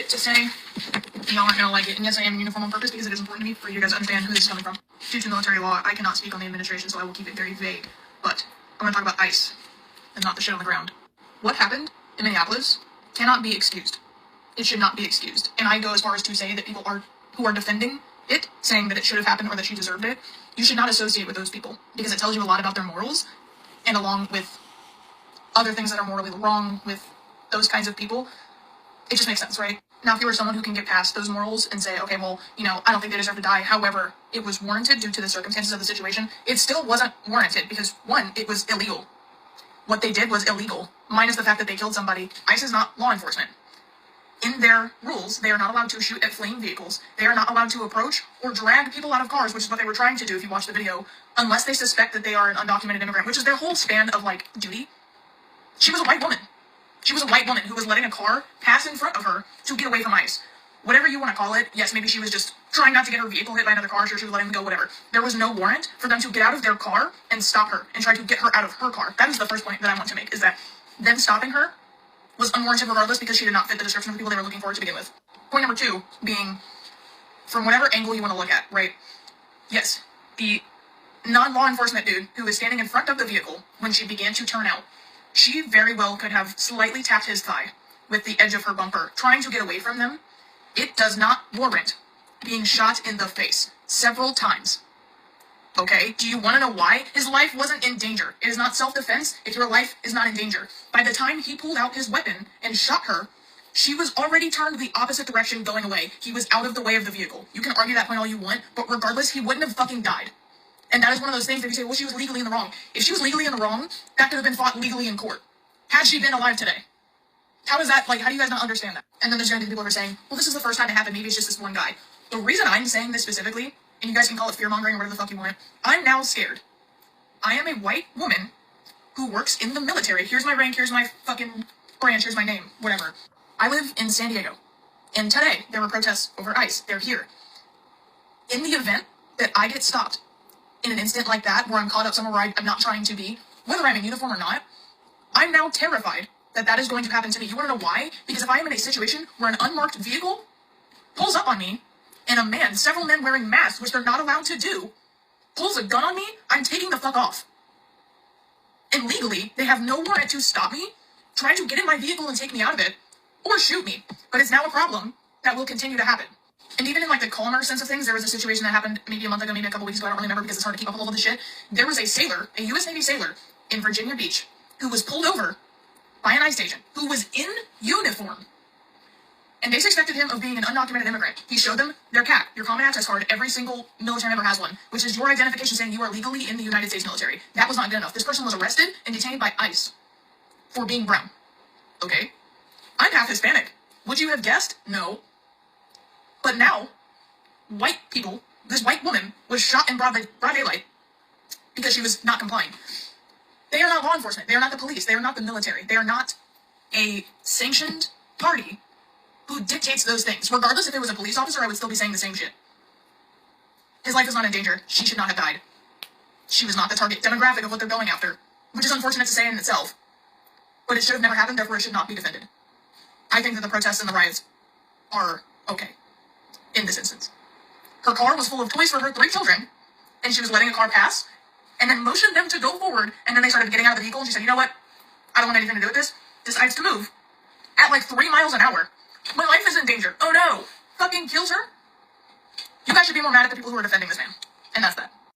to say, y'all aren't gonna like it. And yes, I am in uniform on purpose because it is important to me for you guys to understand who this is coming from. Due to military law, I cannot speak on the administration, so I will keep it very vague. But I'm gonna talk about ICE and not the shit on the ground. What happened in Minneapolis cannot be excused. It should not be excused. And I go as far as to say that people who are defending it, saying that it should have happened or that she deserved it, you should not associate with those people because it tells you a lot about their morals, and along with other things that are morally wrong with those kinds of people, it just makes sense, right? Now, if you were someone who can get past those morals and say, okay, well, I don't think they deserve to die, however, it was warranted due to the circumstances of the situation, it still wasn't warranted because, one, it was illegal. What they did was illegal, minus the fact that they killed somebody. ICE is not law enforcement. In their rules, they are not allowed to shoot at fleeing vehicles. They are not allowed to approach or drag people out of cars, which is what they were trying to do if you watch the video, unless they suspect that they are an undocumented immigrant, which is their whole span of, duty. She was a white woman. She was a white woman who was letting a car pass in front of her to get away from ICE. Whatever you want to call it, yes, maybe she was just trying not to get her vehicle hit by another car, sure, she was letting them go, whatever. There was no warrant for them to get out of their car and stop her and try to get her out of her car. That is the first point that I want to make, is that them stopping her was unwarranted regardless because she did not fit the description of the people they were looking for to begin with. Point number two being, from whatever angle you want to look at, right? Yes, the non-law enforcement dude who was standing in front of the vehicle when she began to turn out, she very well could have slightly tapped his thigh with the edge of her bumper, trying to get away from them. It does not warrant being shot in the face several times. Okay, do you want to know why? His life wasn't in danger. It is not self-defense if your life is not in danger. By the time he pulled out his weapon and shot her, she was already turned the opposite direction going away. He was out of the way of the vehicle. You can argue that point all you want, but regardless, he wouldn't have fucking died. And that is one of those things that you say, well, she was legally in the wrong. If she was legally in the wrong, that could have been fought legally in court. Had she been alive today. How is that, how do you guys not understand that? And then there's going to be people who are saying, well, this is the first time it happened, maybe it's just this one guy. The reason I'm saying this specifically, and you guys can call it fear-mongering or whatever the fuck you want, I'm now scared. I am a white woman who works in the military. Here's my rank, here's my fucking branch, here's my name, whatever. I live in San Diego. And today, there were protests over ICE. They're here. In the event that I get stopped in an instant like that, where I'm caught up somewhere where I'm not trying to be, whether I'm in uniform or not, I'm now terrified that that is going to happen to me. You want to know why? Because if I am in a situation where an unmarked vehicle pulls up on me, and a man, several men wearing masks, which they're not allowed to do, pulls a gun on me, I'm taking the fuck off. And legally, they have no warrant to stop me, try to get in my vehicle and take me out of it, or shoot me. But it's now a problem that will continue to happen. And even in the calmer sense of things, there was a situation that happened maybe a month ago, maybe a couple weeks ago, I don't really remember because it's hard to keep up with all of this shit. There was a sailor, a U.S. Navy sailor, in Virginia Beach, who was pulled over by an ICE agent, who was in uniform. And they suspected him of being an undocumented immigrant. He showed them their CAC, your common access card. Every single military member has one, which is your identification saying you are legally in the United States military. That was not good enough. This person was arrested and detained by ICE for being brown. Okay? I'm half Hispanic. Would you have guessed? No. But now, white people, this white woman was shot in broad daylight because she was not complying. They are not law enforcement. They are not the police. They are not the military. They are not a sanctioned party who dictates those things. Regardless if it was a police officer, I would still be saying the same shit. His life is not in danger. She should not have died. She was not the target demographic of what they're going after, which is unfortunate to say in itself. But it should have never happened, therefore it should not be defended. I think that the protests and the riots are okay in this instance. Her car was full of toys for her 3 children, and she was letting a car pass, and then motioned them to go forward, and then they started getting out of the vehicle, and she said, you know what? I don't want anything to do with this. Decides to move at 3 miles an hour. My life is in danger. Oh no. Fucking kills her. You guys should be more mad at the people who are defending this man. And that's that.